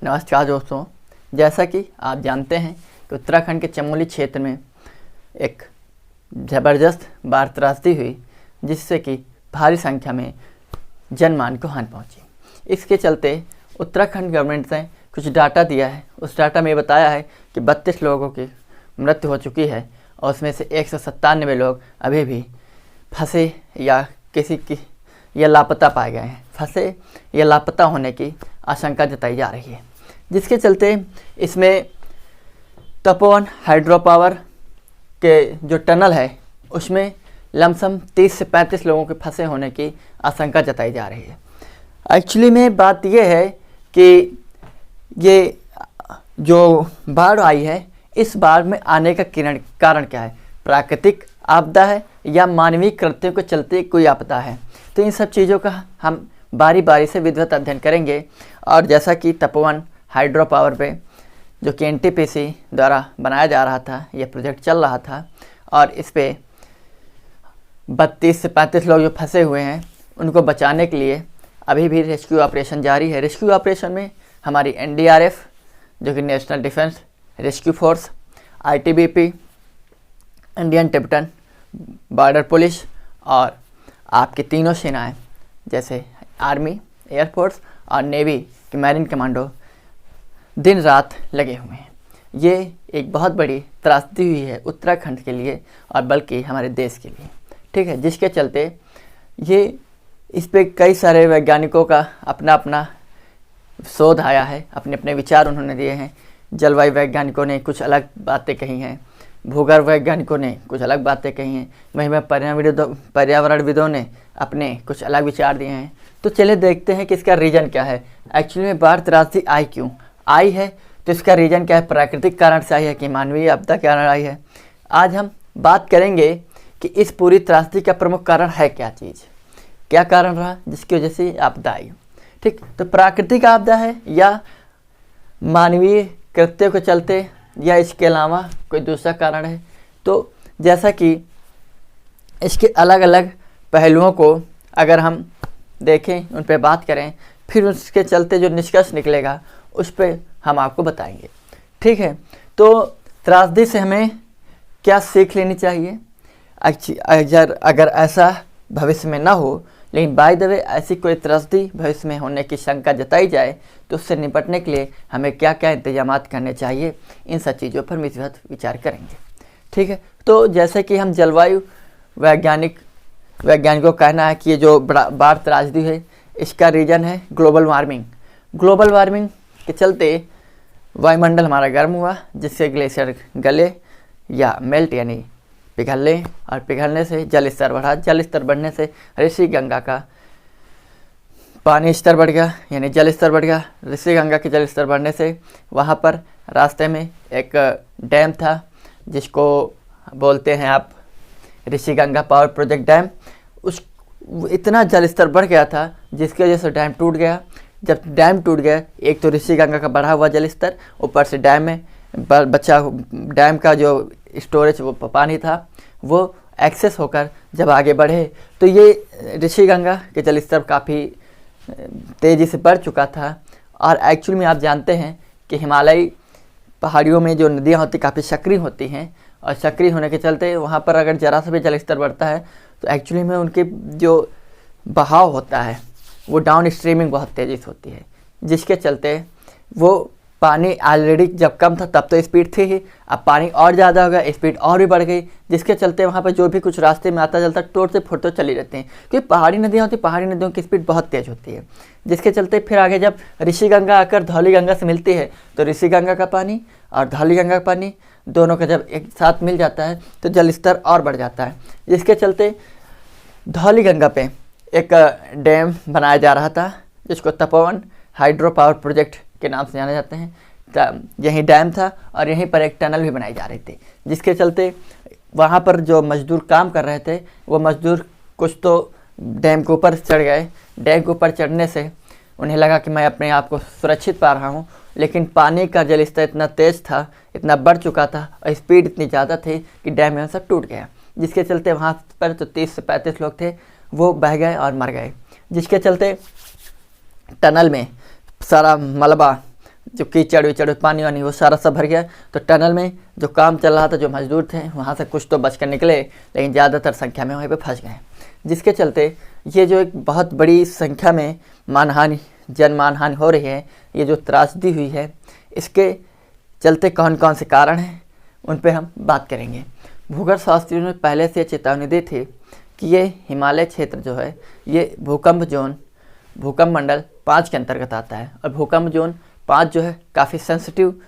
नमस्कार दोस्तों, जैसा कि आप जानते हैं कि उत्तराखंड के चमोली क्षेत्र में एक ज़बरदस्त बाढ़ त्रासदी हुई, जिससे कि भारी संख्या में जनमान को हानि पहुंची। इसके चलते उत्तराखंड गवर्नमेंट ने कुछ डाटा दिया है। उस डाटा में बताया है कि 32 लोगों की मृत्यु हो चुकी है और उसमें से 197 लोग अभी भी फंसे या लापता पाए गए हैं। फंसे या लापता होने की आशंका जताई जा रही है, जिसके चलते इसमें तपोवन हाइड्रो पावर के जो टनल है उसमें लमसम 30 से 35 लोगों के फंसे होने की आशंका जताई जा रही है। एक्चुअली में बात यह है कि ये जो बाढ़ आई है, इस बाढ़ में आने का कारण क्या है? प्राकृतिक आपदा है या मानवीय कृत्यों के चलते कोई आपदा है? तो इन सब चीज़ों का हम बारी बारी से विधिवत अध्ययन करेंगे। और जैसा कि तपोवन हाइड्रो पावर पे जो कि NTPC द्वारा बनाया जा रहा था, यह प्रोजेक्ट चल रहा था और इस पे 32 से 35 लोग जो फंसे हुए हैं उनको बचाने के लिए अभी भी रेस्क्यू ऑपरेशन जारी है। रेस्क्यू ऑपरेशन में हमारी NDRF जो कि national defence rescue force, ITBP, Indian Tibetan border police और आपकी तीनों सेनाएं जैसे आर्मी, एयरफोर्स और नेवी के मैरीन कमांडो दिन रात लगे हुए हैं। ये एक बहुत बड़ी त्रासदी हुई है उत्तराखंड के लिए और बल्कि हमारे देश के लिए, ठीक है, जिसके चलते ये इस पे कई सारे वैज्ञानिकों का अपना अपना शोध आया है, अपने अपने विचार उन्होंने दिए हैं। जलवायु वैज्ञानिकों ने कुछ अलग बातें कही हैं, भूगर्भ वैज्ञानिकों ने कुछ अलग बातें कही हैं, वहीं पर्यावरणविदों ने अपने कुछ अलग विचार दिए हैं। तो चलिए देखते हैं कि इसका रीज़न क्या है। एक्चुअली में बाढ़ त्रासदी आई क्यों आई है, तो इसका रीज़न क्या है? प्राकृतिक कारण से आई है कि मानवीय आपदा के कारण आई है? आज हम बात करेंगे कि इस पूरी त्रासदी का प्रमुख कारण है क्या चीज़, क्या कारण रहा जिसकी वजह से आपदा आई। ठीक, तो प्राकृतिक आपदा है या मानवीय कृत्यों के चलते या इसके अलावा कोई दूसरा कारण है? तो जैसा कि इसके अलग अलग पहलुओं को अगर हम देखें, उन पर बात करें, फिर उसके चलते जो निष्कर्ष निकलेगा उस पर हम आपको बताएंगे। ठीक है, तो त्रासदी से हमें क्या सीख लेनी चाहिए? अगर ऐसा भविष्य में ना हो, लेकिन बाय द वे ऐसी कोई त्रासदी भविष्य में होने की शंका जताई जाए तो उससे निपटने के लिए हमें क्या क्या इंतजाम करने चाहिए, इन सब चीज़ों पर विधिवत विचार करेंगे। ठीक है, तो जैसे कि हम जलवायु वैज्ञानिकों का कहना है कि ये जो बाढ़ त्रासदी है इसका रीज़न है ग्लोबल वार्मिंग। ग्लोबल वार्मिंग के चलते वायुमंडल हमारा गर्म हुआ, जिससे ग्लेशियर गले या मेल्ट यानी पिघलने, और पिघलने से जल स्तर बढ़ा। जल स्तर बढ़ने से ऋषि गंगा का पानी स्तर बढ़ गया, यानी जल स्तर बढ़ गया। ऋषि गंगा के जल स्तर बढ़ने से वहाँ पर रास्ते में एक डैम था जिसको बोलते हैं आप Rishi Ganga power project dam. उस इतना जल स्तर बढ़ गया था जिसकी वजह से डैम टूट गया। जब डैम टूट गया, एक तो ऋषि गंगा का बढ़ा हुआ जल स्तर, ऊपर से डैम में डैम का जो स्टोरेज वो पानी था वो एक्सेस होकर जब आगे बढ़े तो ये ऋषि गंगा के जल स्तर काफ़ी तेज़ी से बढ़ चुका था। और एक्चुअली में आप जानते हैं कि हिमालयी पहाड़ियों में जो नदियाँ होती काफ़ी सक्रिय होती हैं, और सक्रिय होने के चलते वहाँ पर अगर ज़रा सा भी जल स्तर बढ़ता है तो एक्चुअली में उनके जो बहाव होता है वो डाउन स्ट्रीमिंग बहुत तेज़ी से होती है, जिसके चलते वो पानी ऑलरेडी जब कम था तब तो स्पीड थी ही, अब पानी और ज़्यादा हो गया, स्पीड और भी बढ़ गई, जिसके चलते वहाँ पर जो भी कुछ रास्ते में आता चलता टूटते फूटते चली रहती हैं। क्योंकि पहाड़ी नदियाँ होती, पहाड़ी नदियों की स्पीड बहुत तेज़ होती है, जिसके चलते फिर आगे जब ऋषि गंगा आकर धौली गंगा से मिलती है तो ऋषि गंगा का पानी और धौली गंगा का पानी दोनों का जब एक साथ मिल जाता है तो जल स्तर और बढ़ जाता है, जिसके चलते धौली गंगा पे एक डैम बनाया जा रहा था जिसको तपोवन हाइड्रो पावर प्रोजेक्ट के नाम से जाने जाते हैं। यहीं डैम था और यहीं पर एक टनल भी बनाई जा रही थी, जिसके चलते वहाँ पर जो मजदूर काम कर रहे थे वो मजदूर कुछ तो डैम के ऊपर चढ़ गए। डैम के ऊपर चढ़ने से उन्हें लगा कि मैं अपने आप को सुरक्षित पा रहा हूँ, लेकिन पानी का जल स्तर इतना तेज़ था, इतना बढ़ चुका था और स्पीड इतनी ज़्यादा थी कि डैम में सब टूट गया, जिसके चलते वहाँ पर तो 30 से 35 लोग थे वो बह गए और मर गए, जिसके चलते टनल में सारा मलबा जो कीचड़ विचड़ पानी वानी वो सारा सब भर गया। तो टनल में जो काम चल रहा था, जो मजदूर थे वहाँ से कुछ तो बच कर निकले, लेकिन ज़्यादातर संख्या में वहीं पे फंस गए, जिसके चलते ये जो एक बहुत बड़ी संख्या में मानहानि, जन मानहानि हो रही है, ये जो त्रासदी हुई है, इसके चलते कौन कौन से कारण हैं उन पे हम बात करेंगे। भूगर्भ शास्त्रियों ने पहले से चेतावनी दी थी कि ये हिमालय क्षेत्र जो है ये भूकंप जोन, भूकंप मंडल 5 के अंतर्गत आता है। और भूकंप जोन 5 जो है काफ़ी सेंसिटिव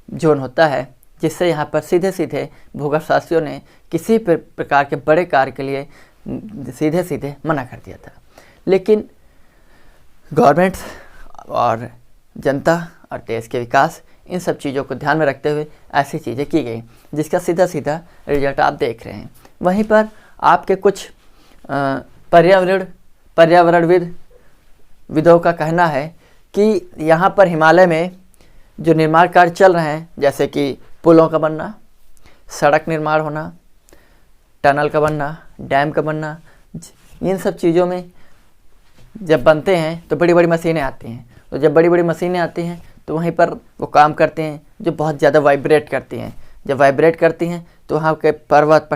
जोन होता है, जिससे यहाँ पर सीधे सीधे भूगर्भ शास्त्रियों ने किसी प्रकार के बड़े कार्य के लिए सीधे सीधे मना कर दिया था। लेकिन गवर्नमेंट और जनता और देश के विकास, इन सब चीज़ों को ध्यान में रखते हुए ऐसी चीज़ें की गई, जिसका सीधा सीधा रिजल्ट आप देख रहे हैं। वहीं पर आपके कुछ पर्यावरणविदों का कहना है कि यहाँ पर हिमालय में जो निर्माण कार्य चल रहे हैं, जैसे कि पुलों का बनना, सड़क निर्माण होना, टनल का बनना, डैम का बनना, इन सब चीज़ों में जब बनते हैं तो बड़ी बड़ी मशीनें आती हैं। तो जब बड़ी बड़ी मशीनें आती हैं तो वहीं पर वो काम करते हैं जो बहुत ज़्यादा वाइब्रेट करती हैं। जब वाइब्रेट करती हैं तो वहाँ के पर्वत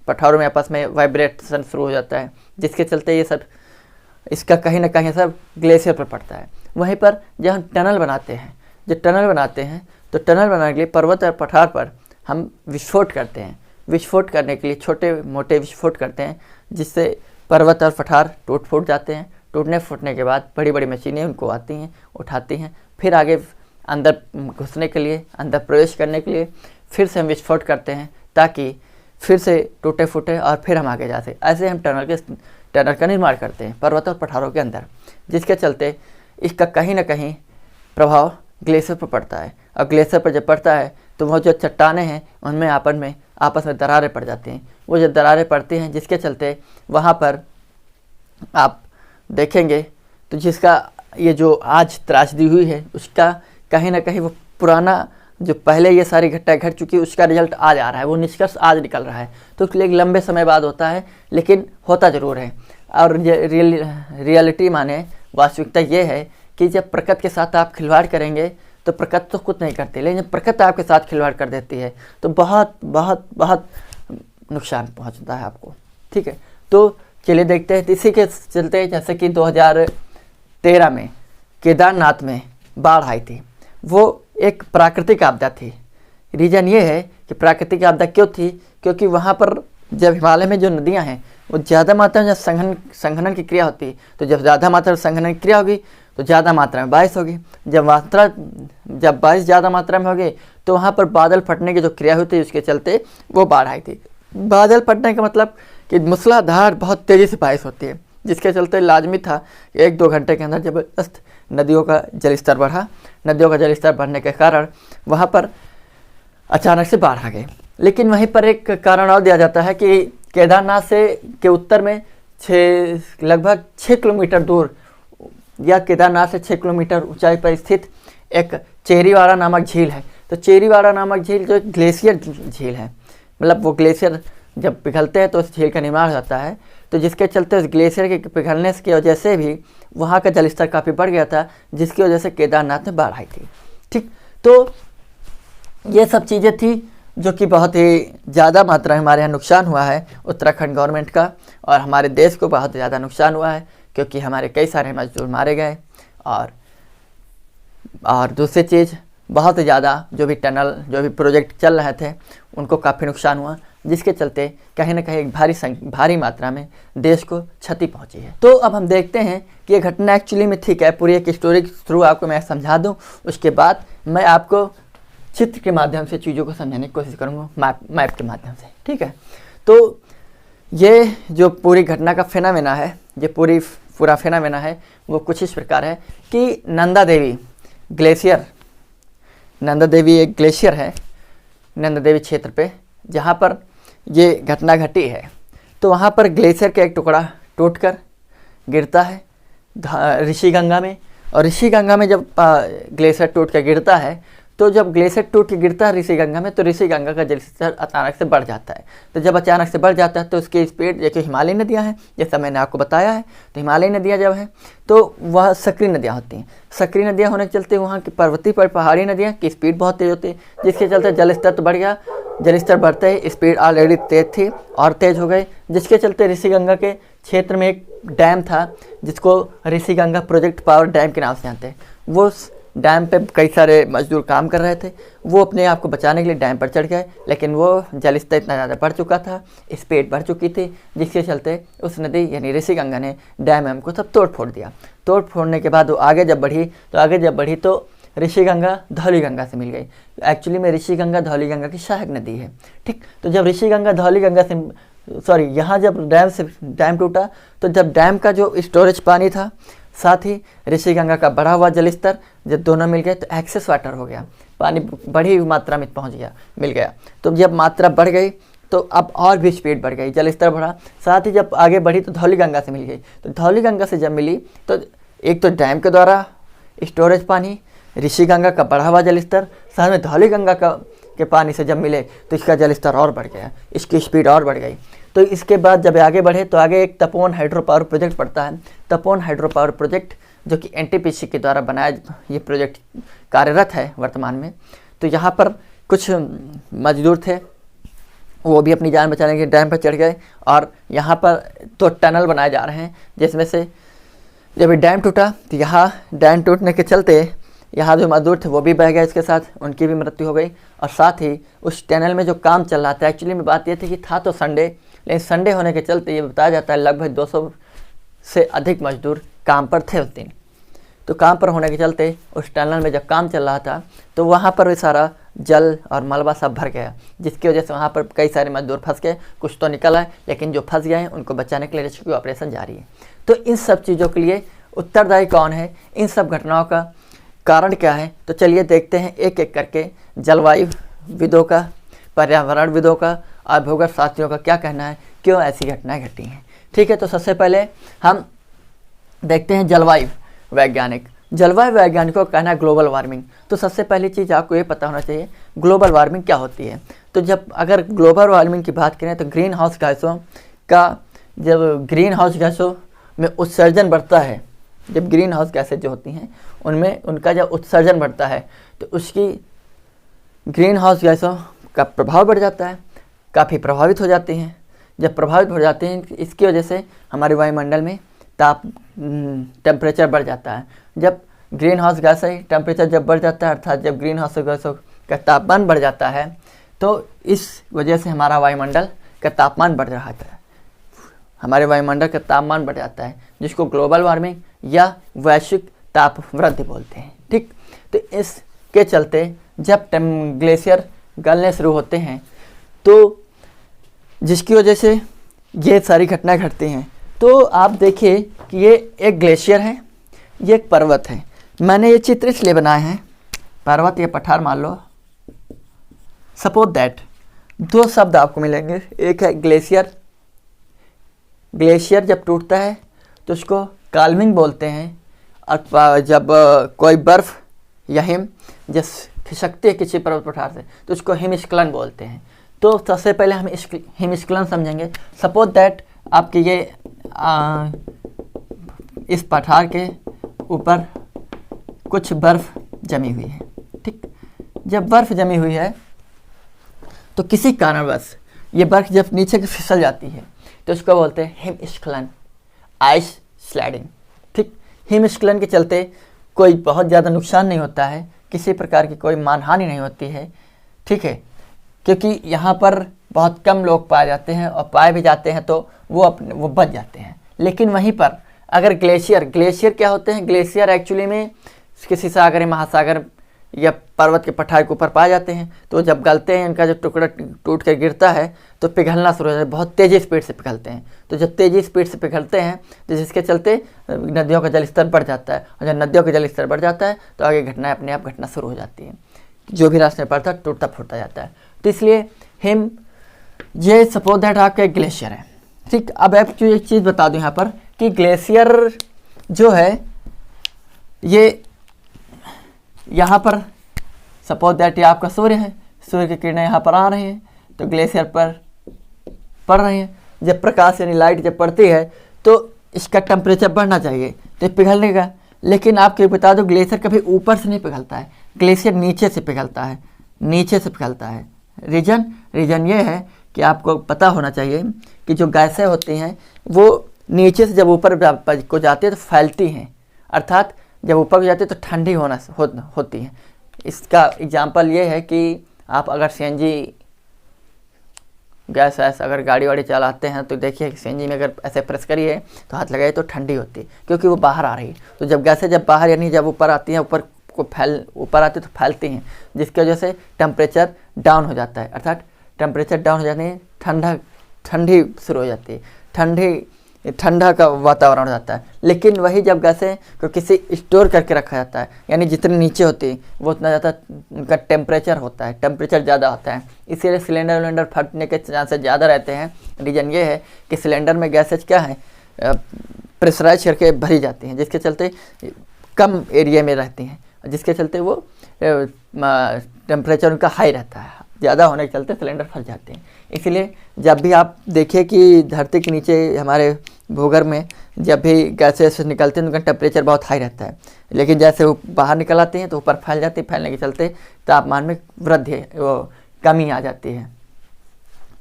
पठारों में आपस में वाइब्रेशन शुरू हो जाता है, जिसके चलते ये सब, इसका कहीं ना कहीं सब ग्लेशियर पर पड़ता है। वहीं पर जब हम टनल बनाते हैं, तो टनल बनाने के लिए पर्वत और पठार पर हम विस्फोट करते हैं। विस्फोट करने के लिए छोटे मोटे विस्फोट करते हैं, जिससे पर्वत और पठार टूट फूट जाते हैं। टूटने फूटने के बाद बड़ी बड़ी मशीनें उनको आती हैं, उठाती हैं, फिर आगे अंदर घुसने के लिए, अंदर प्रवेश करने के लिए फिर से हम विस्फोट करते हैं, ताकि फिर से टूटे फूटे और फिर हम आगे जा सकें। ऐसे हम टनल का निर्माण करते हैं पर्वत और पठारों के अंदर, जिसके चलते इसका कहीं ना कहीं प्रभाव ग्लेशियर पर पड़ता है। और ग्लेशियर पर जब पड़ता है तो वो जो चट्टानें हैं उनमें आपस में दरारें पड़ जाती हैं। वो जब दरारें पड़ती हैं, जिसके चलते वहाँ पर आप देखेंगे तो जिसका ये जो आज त्रासदी हुई है, उसका कहीं ना कहीं वो पुराना जो पहले ये सारी घटना घट चुकी है उसका रिजल्ट आज आ रहा है, वो निष्कर्ष आज निकल रहा है। तो इसलिए एक लंबे समय बाद होता है, लेकिन होता ज़रूर है। और रियलिटी माने वास्तविकता ये है कि जब प्रकृति के साथ आप खिलवाड़ करेंगे तो प्रकृति तो कुछ नहीं करती, लेकिन जब प्रकृति आपके साथ खिलवाड़ कर देती है तो बहुत बहुत बहुत नुकसान पहुंचता है आपको। ठीक है, तो चलिए देखते हैं। इसी के चलते जैसे कि 2013 में केदारनाथ में बाढ़ आई थी, वो एक प्राकृतिक आपदा थी। रीज़न ये है कि प्राकृतिक आपदा क्यों थी, क्योंकि वहाँ पर जब हिमालय में जो नदियाँ हैं वो ज़्यादा मात्रा में जब संघनन की क्रिया होती, तो जब ज़्यादा मात्रा में संघनन की क्रिया होगी तो ज़्यादा मात्रा में बारिश होगी। जब बारिश ज़्यादा मात्रा में होगी तो वहाँ पर बादल फटने की जो क्रिया हुई थी, उसके चलते वो बाढ़ आई थी। बादल फटने का मतलब कि मूसलाधार बहुत तेज़ी से बारिश होती है, जिसके चलते लाजमी था कि 1-2 घंटे के अंदर जबरदस्त नदियों का जलस्तर बढ़ा। नदियों का जलस्तर बढ़ने के कारण वहाँ पर अचानक से बाढ़ आ गई। लेकिन वहीं पर एक कारण और दिया जाता है कि केदारनाथ के उत्तर में लगभग 6 किलोमीटर दूर, या केदारनाथ से 6 किलोमीटर ऊंचाई पर स्थित एक चेरीवाड़ा नामक झील है। तो चेरीवाड़ा नामक झील जो एक ग्लेशियर झील है, मतलब वो ग्लेशियर जब पिघलते हैं तो उस झील का निर्माण हो जाता है। तो जिसके चलते उस ग्लेशियर के पिघलने की वजह से भी वहाँ का जलस्तर काफ़ी बढ़ गया था, जिसकी वजह से केदारनाथ में बाढ़ आई थी। ठीक, तो ये सब चीज़ें थी जो कि बहुत ही ज़्यादा मात्रा में हमारे यहाँ नुकसान हुआ है उत्तराखंड गवर्नमेंट का, और हमारे देश को बहुत ज़्यादा नुकसान हुआ है, क्योंकि हमारे कई सारे मजदूर मारे गए। और दूसरी चीज़, बहुत ज़्यादा जो भी प्रोजेक्ट चल रहे थे उनको काफ़ी नुकसान हुआ, जिसके चलते कहीं ना कहीं एक भारी मात्रा में देश को क्षति पहुंची है। तो अब हम देखते हैं कि ये घटना एक्चुअली में ठीक है। पूरी एक स्टोरी के थ्रू आपको मैं समझा दूं, उसके बाद मैं आपको चित्र के माध्यम से चीज़ों को समझाने की कोशिश करूँगा, मैप के माध्यम से। ठीक है, तो ये जो पूरी घटना का फेनामेना है, ये पूरा फेनामेना है वो कुछ इस प्रकार है कि नंदा देवी एक ग्लेशियर है नंदा देवी क्षेत्र पे, जहाँ पर ये घटना घटी है। तो वहाँ पर ग्लेशियर का एक टुकड़ा टूटकर गिरता है ऋषिगंगा में, और ऋषिगंगा में जब ग्लेशियर टूट कर गिरता है तो जब ग्लेशियर टूट के गिरता है ऋषिगंगा में, तो ऋषिगंगा का जलस्तर अचानक से बढ़ जाता है। तो जब अचानक से बढ़ जाता है तो उसकी स्पीड, जैसे हिमालयी नदियाँ हैं, जैसा मैंने आपको बताया है, तो हिमालयी नदियाँ जब हैं तो वह सक्रिय नदियाँ होती हैं। सक्रिय नदियाँ होने के चलते वहाँ की पर्वतीय पर पहाड़ी नदियाँ की स्पीड बहुत तेज़ होती है, जिसके चलते जलस्तर तो बढ़ गया। जलस्तर बढ़ते ही स्पीड ऑलरेडी तेज़ थी और तेज़ हो गई, जिसके चलते ऋषिगंगा के क्षेत्र में एक डैम था जिसको ऋषिगंगा प्रोजेक्ट पावर डैम के नाम से जानते हैं। वो उस डैम पे कई सारे मजदूर काम कर रहे थे। वो अपने आप को बचाने के लिए डैम पर चढ़ गए, लेकिन वो जलस्तर इतना ज़्यादा बढ़ चुका था, स्पीड बढ़ चुकी थी, जिसके चलते उस नदी यानी ऋषिगंगा ने डैम को सब तोड़ फोड़ दिया। तोड़ फोड़ने के बाद वो आगे जब बढ़ी तो ऋषिगंगा धौलीगंगा से मिल गई। एक्चुअली में ऋषिगंगा धौलीगंगा की सहायक नदी है, ठीक। तो जब ऋषिगंगा धौलीगंगा से यहाँ जब डैम टूटा, तो जब डैम का जो स्टोरेज पानी था, साथ ही ऋषिगंगा का बढ़ा हुआ जलस्तर, जब दोनों मिल गए तो एक्सेस वाटर हो गया, पानी बड़ी हुई मात्रा में मिल गया। तो जब मात्रा बढ़ गई तो अब और भी स्पीड बढ़ गई, जलस्तर बढ़ा। साथ ही जब आगे बढ़ी तो धौलीगंगा से मिल गई। तो धौलीगंगा से जब मिली तो एक तो डैम के द्वारा स्टोरेज पानी, ऋषिगंगा का बढ़ा हुआ जलस्तर, साथ में धौलीगंगा के पानी से जब मिले तो इसका जलस्तर और बढ़ गया, इसकी स्पीड और बढ़ गई। तो इसके बाद जब आगे बढ़े तो आगे एक तपोवन हाइड्रो पावर प्रोजेक्ट पड़ता है। तपोवन हाइड्रो पावर प्रोजेक्ट जो कि एनटीपीसी के द्वारा बनाया ये प्रोजेक्ट कार्यरत है वर्तमान में। तो यहाँ पर कुछ मजदूर थे, वो भी अपनी जान बचाने के डैम पर चढ़ गए और यहाँ पर तो टनल बनाए जा रहे हैं, जिसमें से जब डैम टूटा तो यहाँ डैम टूटने के चलते यहाँ जो मजदूर थे वो भी बह गए, इसके साथ उनकी भी मृत्यु हो गई। और साथ ही उस टनल में जो काम चल रहा था, एक्चुअली में बात ये थी कि था तो संडे, लेकिन संडे होने के चलते ये बताया जाता है लगभग 200 से अधिक मजदूर काम पर थे उस दिन। तो काम पर होने के चलते उस टनल में जब काम चल रहा था तो वहाँ पर सारा जल और मलबा सब भर गया, जिसकी वजह से वहाँ पर कई सारे मजदूर फंस गए। कुछ तो निकल आए, लेकिन जो फंस गए हैं उनको बचाने के लिए रेस्क्यू ऑपरेशन जारी है। तो इन सब चीज़ों के लिए उत्तरदायी कौन है, इन सब घटनाओं का कारण क्या है, तो चलिए देखते हैं एक एक करके जलवायु विदों का, पर्यावरण विदों का और भूगर्भ शास्त्रियों का क्या कहना है, क्यों ऐसी घटनाएं घटी हैं। ठीक है, तो सबसे पहले हम देखते हैं जलवायु वैज्ञानिक। जलवायु वैज्ञानिकों का कहना है ग्लोबल वार्मिंग। तो सबसे पहली चीज़ आपको ये पता होना चाहिए ग्लोबल वार्मिंग क्या होती है। तो जब अगर ग्लोबल वार्मिंग की बात करें तो ग्रीन हाउस गैसों का, जब ग्रीन हाउस गैसों में उत्सर्जन बढ़ता है, जब ग्रीन हाउस गैसें जो होती हैं उनमें उनका जब उत्सर्जन बढ़ता है तो उसकी ग्रीन हाउस गैसों का प्रभाव बढ़ जाता है, काफ़ी प्रभावित हो जाती हैं। जब प्रभावित हो जाते हैं इसकी वजह से हमारे वायुमंडल में टेम्परेचर बढ़ जाता है। जब ग्रीन हाउस गैस है टेम्परेचर जब बढ़ जाता है, अर्थात जब ग्रीन हाउस गैसों का तापमान बढ़ जाता है, तो इस वजह से हमारा वायुमंडल का तापमान बढ़ रहा है, हमारे वायुमंडल का तापमान बढ़ जाता है, जिसको ग्लोबल वार्मिंग या वैश्विक ताप वृद्धि बोलते हैं। ठीक, तो इसके चलते जब ग्लेशियर गलने शुरू होते हैं तो जिसकी वजह से ये सारी घटनाएं घटती हैं। तो आप देखिए कि ये एक ग्लेशियर है, ये एक पर्वत है। मैंने ये चित्र इसलिए बनाए हैं, पर्वत या पठार मान लो, सपोज दैट दो शब्द आपको मिलेंगे, एक है ग्लेशियर। ग्लेशियर जब टूटता है तो उसको काल्विंग बोलते हैं, और जब कोई बर्फ़ या हिम जब खिसकती है किसी पर्वत पठार से तो उसको हिमस्खलन बोलते हैं। तो सबसे पहले हम हिमस्खलन समझेंगे। सपोज दैट आपके ये इस पठार के ऊपर कुछ बर्फ़ जमी हुई है। ठीक, जब बर्फ़ जमी हुई है तो किसी कारणवश ये बर्फ़ जब नीचे की फिसल जाती है तो उसको बोलते हैं हिमस्खलन, आइस स्लाइडिंग। ठीक, हिमस्खलन के चलते कोई बहुत ज़्यादा नुकसान नहीं होता है, किसी प्रकार की कोई मानहानि नहीं होती है। ठीक है, क्योंकि यहाँ पर बहुत कम लोग पाए जाते हैं और पाए भी जाते हैं तो वो बच जाते हैं। लेकिन वहीं पर अगर ग्लेशियर क्या होते हैं, ग्लेशियर एक्चुअली में किसी सागर, महासागर या पर्वत के पठार के ऊपर पाए जाते हैं। तो जब गलते हैं इनका जब टुकड़ा टूट कर गिरता है तो पिघलना शुरू हो जाता है, बहुत तेज़ी स्पीड से पिघलते हैं। तो जब तेज़ी स्पीड से पिघलते हैं तो जिसके चलते नदियों का जलस्तर बढ़ जाता है, और जब नदियों का जलस्तर बढ़ जाता है तो आगे घटनाएं अपने आप घटना शुरू हो जाती हैं, जो भी रास्ते में पड़ता है टूटता फूटता जाता है। तो इसलिए ये सपोज दैट आपका एक ग्लेशियर है। ठीक, अब आपको एक चीज़ बता दूं यहाँ पर कि ग्लेशियर जो है ये यहाँ पर सपोज दैट ये आपका सूर्य है, सूर्य की किरणें यहाँ पर आ रही हैं तो ग्लेशियर पर पड़ रही हैं। जब प्रकाश यानी लाइट जब पड़ती है तो इसका टेम्परेचर बढ़ना चाहिए तो ये पिघलेगा। लेकिन आपको बता दो ग्लेशियर कभी ऊपर से नहीं पिघलता है, ग्लेशियर नीचे से पिघलता है, नीचे से पिघलता है। रीजन ये है कि आपको पता होना चाहिए कि जो गैसें होती हैं वो नीचे से जब ऊपर को जाती है तो फैलती हैं, अर्थात जब ऊपर को जाती है तो ठंडी होती हैं। इसका एग्जांपल ये है कि आप अगर सीएनजी गैस अगर गाड़ी वाड़ी चलाते हैं तो देखिए सीएनजी में अगर ऐसे प्रेस करिए तो हाथ लगाइए तो ठंडी होती है, क्योंकि वो बाहर आ रही है। तो जब गैसें जब बाहर यानी जब ऊपर आती हैं ऊपर आती है तो फैलती हैं, जिसकी वजह से टेम्परेचर डाउन हो जाता है, अर्थात टेम्परेचर डाउन हो जाने ठंडी शुरू हो जाती है, ठंडा का वातावरण हो जाता है। लेकिन वही जब गैसें को किसी स्टोर करके रखा जाता है, यानी जितनी नीचे होती है वो उतना ज़्यादा उनका टेम्परेचर होता है, टेम्परेचर ज़्यादा होता है, इसीलिए सिलेंडर फटने के चांसेस ज़्यादा रहते हैं। रीज़न ये है कि सिलेंडर में गैसेज क्या है, प्रेशराइज करके भरी जाती हैं, जिसके चलते कम एरिया में रहती हैं, जिसके चलते वो टेम्परेचर उनका हाई रहता है, ज़्यादा होने के चलते सिलेंडर फट जाते हैं। इसलिए जब भी आप देखिए कि धरती के नीचे हमारे भूगर्भ में जब भी गैसेस निकलते हैं उनका टेम्परेचर बहुत हाई रहता है, लेकिन जैसे वो बाहर निकल आते हैं तो ऊपर फैल जाती है, फैलने के चलते तापमान में वृद्धि वो कमी आ जाती है।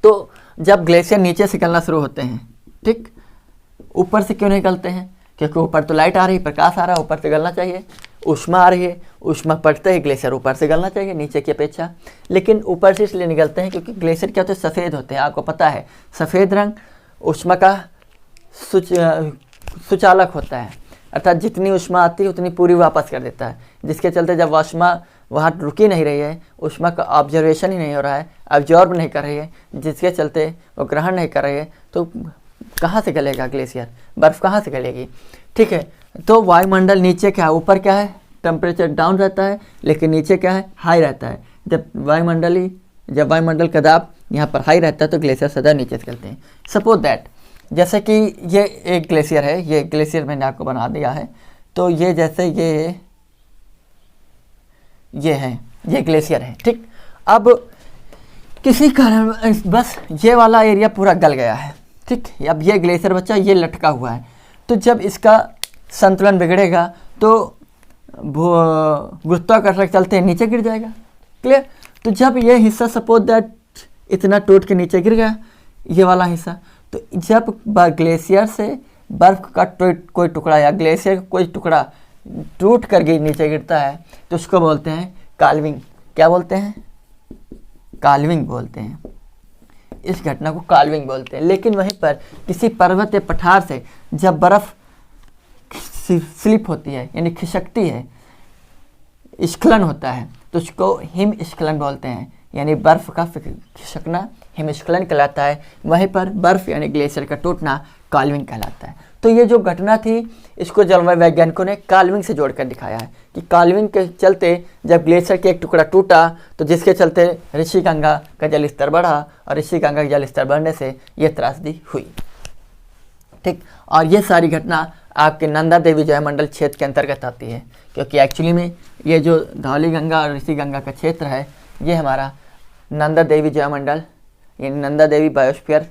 तो जब ग्लेशियर नीचे से निकलना शुरू होते हैं, ठीक, ऊपर से क्यों निकलते हैं, क्योंकि ऊपर तो लाइट आ रही है, प्रकाश आ रहा है, ऊपर से गलना चाहिए, ऊष्मा आ रही है, ऊष्मा पड़ते ही ग्लेशियर ऊपर से गलना चाहिए नीचे की अपेक्षा। लेकिन ऊपर से इसलिए निकलते हैं क्योंकि ग्लेशियर क्या होते हैं, सफ़ेद होते हैं। आपको पता है सफ़ेद रंग ऊष्मा का सुचालक होता है, अर्थात जितनी ऊष्मा आती है उतनी पूरी वापस कर देता है, जिसके चलते जब ऊष्मा वहाँ रुकी नहीं रही है, ऊष्मा का ऑब्जर्वेशन ही नहीं हो रहा है, ऑब्जॉर्ब नहीं कर रही है, जिसके चलते वो ग्रहण नहीं कर रही है, तो कहाँ से गलेगा ग्लेशियर, बर्फ़ कहाँ से गलेगी। ठीक है, तो वायुमंडल नीचे क्या है, ऊपर क्या है, टेम्परेचर डाउन रहता है, लेकिन नीचे क्या है, हाई रहता है। जब वायुमंडल का दाब यहाँ पर हाई रहता है तो ग्लेशियर सदा नीचे से चलते हैं। सपोज दैट जैसे कि ये एक ग्लेशियर है, ये ग्लेशियर मैंने आपको बना दिया है, तो ये जैसे ये है, ये ग्लेशियर है, ठीक। अब किसी कारण बस ये वाला एरिया पूरा गल गया है, ठीक। अब ये ग्लेशियर बच्चा ये लटका हुआ है, तो जब इसका संतुलन बिगड़ेगा तो गुरुत्वाकर्षण के चलते नीचे गिर जाएगा, क्लियर। तो जब ये हिस्सा सपोज दैट इतना टूट के नीचे गिर गया, ये वाला हिस्सा, तो जब ग्लेशियर से बर्फ़ का कोई टुकड़ा या ग्लेशियर का कोई टुकड़ा टूट कर नीचे गिरता है तो उसको बोलते हैं काल्विंग। क्या बोलते हैं, काल्विंग बोलते हैं, इस घटना को काल्विंग बोलते हैं। लेकिन वहीं पर किसी पर्वत या पठार से जब बर्फ़ स्लिप होती है यानी खिसकती है, स्खलन होता है, तो उसको हिम स्खलन बोलते हैं, यानी बर्फ़ का खिसकना हिमस्खलन कहलाता है। वहीं पर बर्फ़ यानी ग्लेशियर का टूटना काल्विंग कहलाता है। तो ये जो घटना थी इसको जलवायु वैज्ञानिकों ने काल्विंग से जोड़कर दिखाया है कि काल्विंग के चलते जब ग्लेशियर के एक टुकड़ा टूटा तो जिसके चलते ऋषिगंगा का जल स्तर बढ़ा और ऋषिगंगा का जल स्तर बढ़ने से ये त्रासदी हुई, ठीक। और ये सारी घटना आपके नंदा देवी जयमंडल क्षेत्र के अंतर्गत आती है, क्योंकि एक्चुअली में ये जो धौली गंगा और ऋषिगंगा का क्षेत्र है ये हमारा नंदा देवी जयमंडल यानी नंदा देवी बायोस्फीयर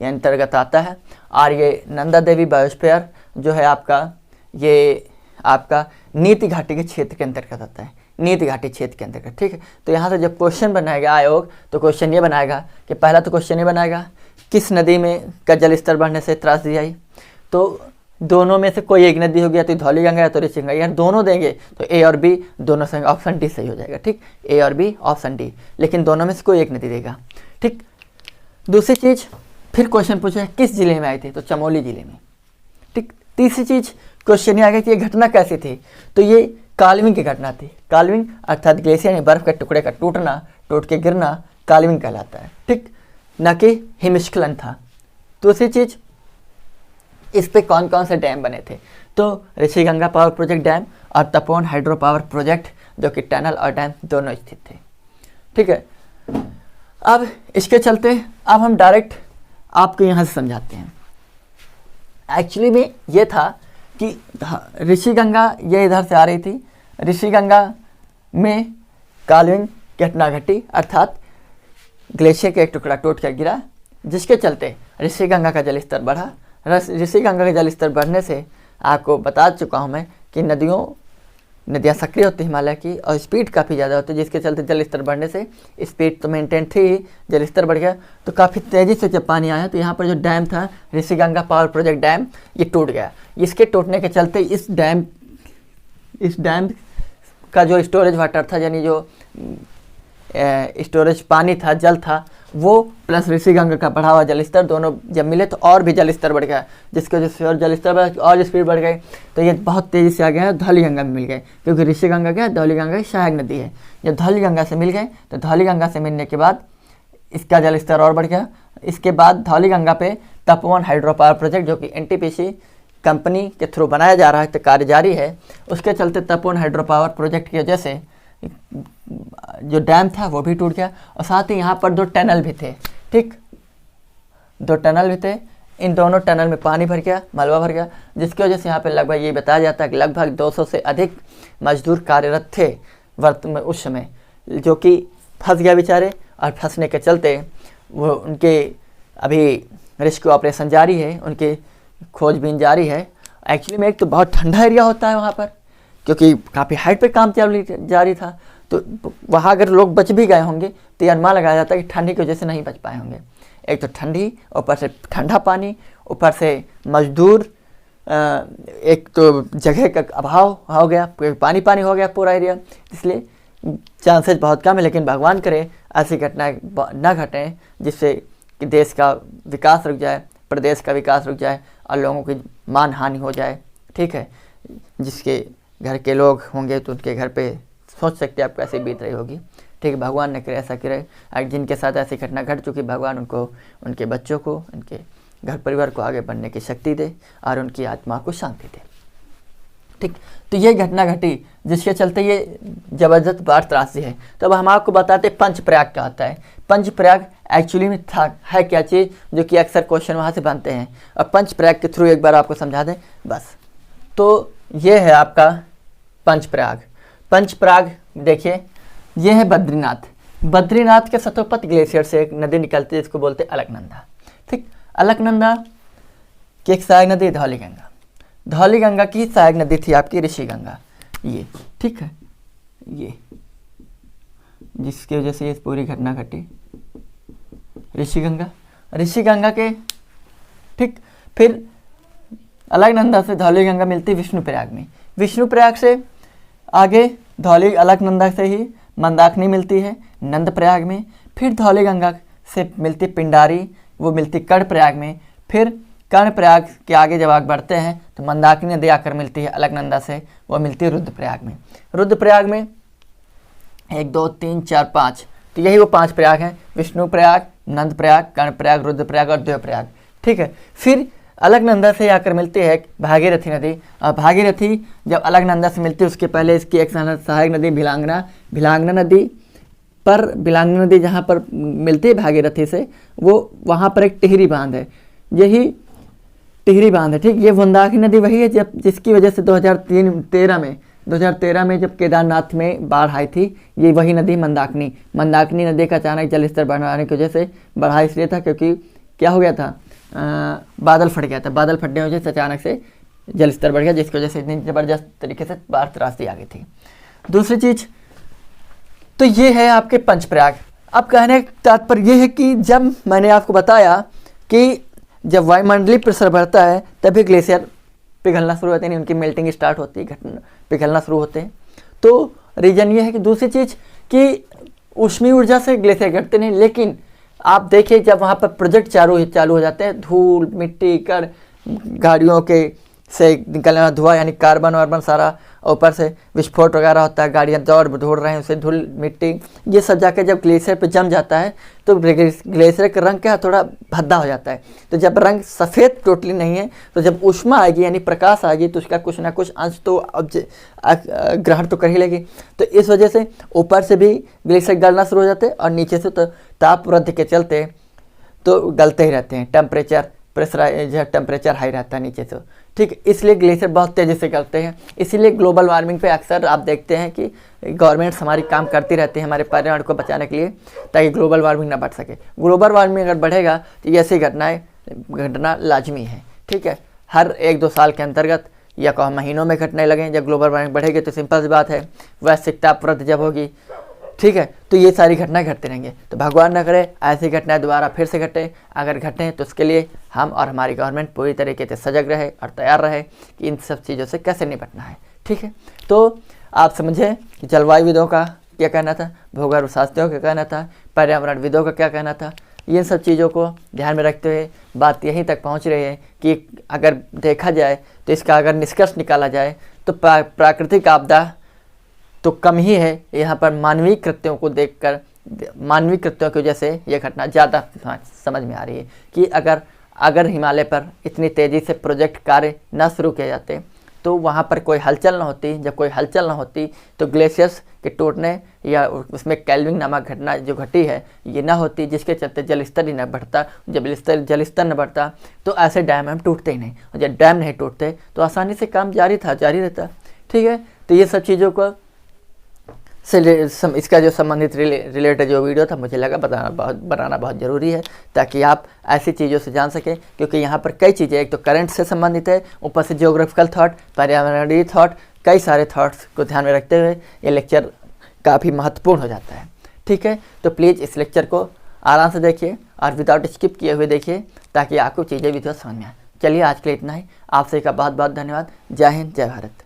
के अंतर्गत आता है। और ये नंदा देवी बायोस्फीयर जो है ये आपका नीति घाटी के क्षेत्र के अंतर्गत आता है, नीति घाटी क्षेत्र के अंतर्गत, ठीक है। तो यहाँ से जब क्वेश्चन बनाएगा आयोग तो क्वेश्चन ये बनाएगा कि पहला तो क्वेश्चन ये बनाएगा किस नदी में का जल स्तर बढ़ने से त्रासदी आई, तो दोनों में से कोई एक नदी होगी, या तो धौली गंगा या तो ऋषिगंगा, यार दोनों देंगे तो ए और बी दोनों से, ऑप्शन डी सही हो जाएगा, ठीक। ए और बी ऑप्शन डी, लेकिन दोनों में से कोई एक नदी देगा, ठीक। दूसरी चीज़ फिर क्वेश्चन पूछे किस जिले में आई थी, तो चमोली जिले में, ठीक। तीसरी चीज़ क्वेश्चन ये आ गया कि ये घटना कैसी थी, तो ये काल्विंग की घटना थी। काल्विंग अर्थात ग्लेशियर में बर्फ़ के टुकड़े का टूटना, टूट के गिरना काल्विंग कहलाता है, ठीक, न कि हिमस्खलन था। दूसरी चीज़ इस पे कौन कौन से डैम बने थे, तो ऋषिगंगा पावर प्रोजेक्ट डैम और तपोवन हाइड्रो पावर प्रोजेक्ट जो कि टनल और डैम दोनों स्थित थे, ठीक है। अब इसके चलते अब हम डायरेक्ट आपको यहाँ से समझाते हैं। एक्चुअली में ये था कि ऋषिगंगा ये इधर से आ रही थी, ऋषिगंगा में काल्विन घटना घटी, अर्थात ग्लेशियर का एक टुकड़ा टूट कर गिरा, जिसके चलते ऋषिगंगा का जलस्तर बढ़ा। ऋषिगंगा का जलस्तर बढ़ने से आपको बता चुका हूँ मैं कि नदियाँ सक्रिय होती है हिमालय की, और स्पीड काफ़ी ज़्यादा होती है, जिसके चलते जलस्तर बढ़ने से स्पीड तो मेंटेन थी ही, जलस्तर बढ़ गया। तो काफ़ी तेज़ी से जब पानी आया तो यहाँ पर जो डैम था ऋषिगंगा पावर प्रोजेक्ट डैम, ये टूट गया। इसके टूटने के चलते इस डैम का जो स्टोरेज वाटर था, यानी जो स्टोरेज पानी था, जल था, वो प्लस ऋषिगंगा का बढ़ा हुआ जलस्तर दोनों जब मिले तो और भी जलस्तर बढ़ गया, जिसकी वजह से और जलस्तर बढ़ा और स्पीड बढ़ गई। तो ये बहुत तेज़ी से आ गया है, धौलीगंगा में मिल गए, क्योंकि ऋषिगंगा क्या है, धौलीगंगा की सहायक नदी है। जब धौलीगंगा से मिल गए तो धौलीगंगा से मिलने के बाद इसका जलस्तर और बढ़ गया। इसके बाद धौलीगंगा पे तपोवन हाइड्रो पावर प्रोजेक्ट, जो कि एनटीपीसी कंपनी के थ्रू बनाया जा रहा है, तो कार्य जारी है। उसके चलते तपोवन हाइड्रो पावर प्रोजेक्ट की वजह से जो डैम था वो भी टूट गया, और साथ ही यहाँ पर 2 टनल भी थे। ठीक, 2 टनल भी थे। इन दोनों टनल में पानी भर गया, मलबा भर गया, जिसकी वजह से यहाँ पे लगभग ये बताया जाता है कि लगभग 200 से अधिक मजदूर कार्यरत थे वर्तमान उस समय, जो कि फंस गया बेचारे। और फंसने के चलते वो उनके अभी रेस्क्यू ऑपरेशन जारी है, उनकी खोजबीन जारी है। एक्चुअली में एक तो बहुत ठंडा एरिया होता है वहाँ पर, क्योंकि काफ़ी हाइट पे काम जारी था, तो वहाँ अगर लोग बच भी गए होंगे तो ये अनुमान लगाया जाता है कि ठंडी की वजह से नहीं बच पाए होंगे। एक तो ठंडी, ऊपर से ठंडा पानी, ऊपर से मजदूर, एक तो जगह का अभाव हो गया, पानी पानी हो गया पूरा एरिया, इसलिए चांसेस बहुत कम है। लेकिन भगवान करे ऐसी घटनाएं न घटें जिससे कि देश का विकास रुक जाए, प्रदेश का विकास रुक जाए और लोगों की मान हानि हो जाए। ठीक है, जिसके घर के लोग होंगे तो उनके घर पे सोच सकते हैं आप कैसे बीत रही होगी। ठीक है, भगवान न करे ऐसा करे। जिनके साथ ऐसी घटना घट चुकी, भगवान उनको, उनके बच्चों को, उनके घर परिवार को आगे बढ़ने की शक्ति दे और उनकी आत्मा को शांति दे। ठीक, तो ये घटना घटी जिसके चलते ये जबरदस्त बाढ़ त्रासदी है। तो अब हम आपको बताते पंचप्रयाग क्या होता है। पंचप्रयाग एक्चुअली में है क्या चीज़, जो कि अक्सर क्वेश्चन वहाँ से बनते हैं, और पंचप्रयाग के थ्रू एक बार आपको समझा दें बस। तो ये है आपका पंचप्रयाग। पंचप्रयाग देखिए, ये है बद्रीनाथ। बद्रीनाथ के सतोपत ग्लेशियर से एक नदी निकलती है, जिसको बोलते हैं अलकनंदा। ठीक, अलकनंदा की एक सहायक नदी धौलीगंगा। धौलीगंगा की सहायक नदी थी आपकी ऋषिगंगा, ये। ठीक है, ये जिसकी वजह से ये पूरी घटना घटी ऋषिगंगा के। ठीक, फिर अलकनंदा से धौलीगंगा मिलती विष्णुप्रयाग में। विष्णुप्रयाग से आगे अलकनंदा से ही मंदाकिनी मिलती है नंदप्रयाग में। फिर धौलीगंगा से मिलती पिंडारी, वो मिलती कर्णप्रयाग में। फिर कर्णप्रयाग के आगे जब आगे बढ़ते हैं तो मंदाकिनी नदी आकर मिलती है अलकनंदा से, वो मिलती है रुद्रप्रयाग में। रुद्रप्रयाग में 1 2 3 4 5, तो यही वो 5 प्रयाग हैं, विष्णुप्रयाग, नंदप्रयाग, कर्णप्रयाग, रुद्रप्रयाग और देवप्रयाग। ठीक है, फिर अलकनंदा से आकर मिलती है भागीरथी नदी। और भागीरथी जब अलकनंदा से मिलती है उसके पहले इसकी एक सहायक नदी भिलांगना नदी। पर भिलांगना नदी जहाँ पर मिलती है भागीरथी से, वो वहाँ पर एक टिहरी बांध है, यही टिहरी बांध है। ठीक, ये मंदाकिनी नदी वही है जब जिसकी वजह से 2013 में जब केदारनाथ में बाढ़ आई थी, ये वही नदी मंदाकिनी नदी का अचानक जलस्तर बढ़ने की वजह से बढ़ा इसलिए था क्योंकि क्या हो गया था, बादल फट गया था। बादल फटने की वजह से अचानक से जलस्तर बढ़ गया, जिसकी वजह से इतनी ज़बरदस्त तरीके से बाढ़ त्रासदी आ गई थी। दूसरी चीज़ तो ये है आपके पंचप्रयाग। अब कहने का तात्पर्य ये है कि जब मैंने आपको बताया कि जब वायुमंडलीय प्रेशर बढ़ता है तभी ग्लेशियर पिघलना शुरू होते हैं, उनकी मेल्टिंग स्टार्ट होती है, घटना पिघलना शुरू होते हैं। तो रीजन ये है कि दूसरी चीज़ कि ऊष्मीय ऊर्जा से ग्लेशियर घटते नहीं, लेकिन आप देखिए जब वहाँ पर प्रोजेक्ट चालू हो जाते हैं, धूल मिट्टी कण गाड़ियों के से निकलने वाला धुआं यानी कार्बन वार्बन सारा, ऊपर से विस्फोट वगैरह होता है, गाड़ियाँ दौड़ रहे हैं, उससे धूल मिट्टी ये सब जाके जब ग्लेशियर पे जम जाता है तो ग्लेशियर का रंग क्या थोड़ा भद्दा हो जाता है। तो जब रंग सफ़ेद टोटली नहीं है, तो जब ऊष्मा आएगी यानी प्रकाश आएगी तो उसका कुछ ना कुछ अंश तो ग्रहण तो कर ही लेगी। तो इस वजह से ऊपर से भी ग्लेशियर गलना शुरू हो जाते हैं और नीचे से तो ताप वृद्धि के चलते तो गलते ही रहते हैं। टेम्परेचर हाई रहता है नीचे से, ठीक है, इसलिए ग्लेशियर बहुत तेज़ी से करते हैं। इसीलिए ग्लोबल वार्मिंग पे अक्सर आप देखते हैं कि गवर्नमेंट्स हमारी काम करती रहती है हमारे पर्यावरण को बचाने के लिए, ताकि ग्लोबल वार्मिंग ना बढ़ सके। ग्लोबल वार्मिंग अगर बढ़ेगा तो ये ऐसी घटना लाजमी है। ठीक है, हर 1-2 साल के अंतर्गत या कहो महीनों में घटने लगें। जब ग्लोबल वार्मिंग बढ़ेगी तो सिंपल सी बात है, वैश्विक तापवृद्धि जब होगी, ठीक है, तो ये सारी घटनाएं घटती रहेंगी। तो भगवान न करे ऐसी घटनाएं दोबारा फिर से घटे। अगर घटें तो उसके लिए हम और हमारी गवर्नमेंट पूरी तरीके से सजग रहे और तैयार रहे कि इन सब चीज़ों से कैसे निपटना है। ठीक है, तो आप समझे कि जलवायुविदों का क्या कहना था, भूगर्भ शास्त्रियों का कहना था, पर्यावरणविदों का क्या कहना था। ये सब चीज़ों को ध्यान में रखते हुए बात यहीं तक पहुंच रही है कि अगर देखा जाए तो इसका अगर निष्कर्ष निकाला जाए तो प्राकृतिक आपदा तो कम ही है। यहाँ पर मानवीय कृत्यों को देखकर, मानवीय कृत्यों की वजह से ये घटना ज़्यादा समझ में आ रही है कि अगर हिमालय पर इतनी तेज़ी से प्रोजेक्ट कार्य न शुरू किए जाते तो वहाँ पर कोई हलचल न होती। जब कोई हलचल न होती तो ग्लेशियर्स के टूटने या उसमें कैल्विंग नामक घटना जो घटी है ये ना होती, जिसके चलते जलस्तर ही न बढ़ता। जब जलस्तर न बढ़ता तो ऐसे डैम हम टूटते ही नहीं, और जब डैम नहीं टूटते तो आसानी से काम जारी रहता। ठीक है, तो ये सब चीज़ों को से इसका जो संबंधित रिलेटेड जो वीडियो था मुझे लगा बनाना बहुत ज़रूरी है, ताकि आप ऐसी चीज़ों से जान सकें। क्योंकि यहाँ पर कई चीज़ें, एक तो करंट से संबंधित है, ऊपर से जियोग्राफिकल थॉट, पर्यावरणीय थॉट, कई सारे थॉट्स को ध्यान में रखते हुए ये लेक्चर काफ़ी महत्वपूर्ण हो जाता है। ठीक है, तो प्लीज़ इस लेक्चर को आराम से देखिए और विदाउट स्किप किए हुए देखिए, ताकि आपको चीज़ें भी तो समझ में आए। चलिए आज के लिए इतना ही। आप सभी का बहुत बहुत धन्यवाद। जय हिंद, जय भारत।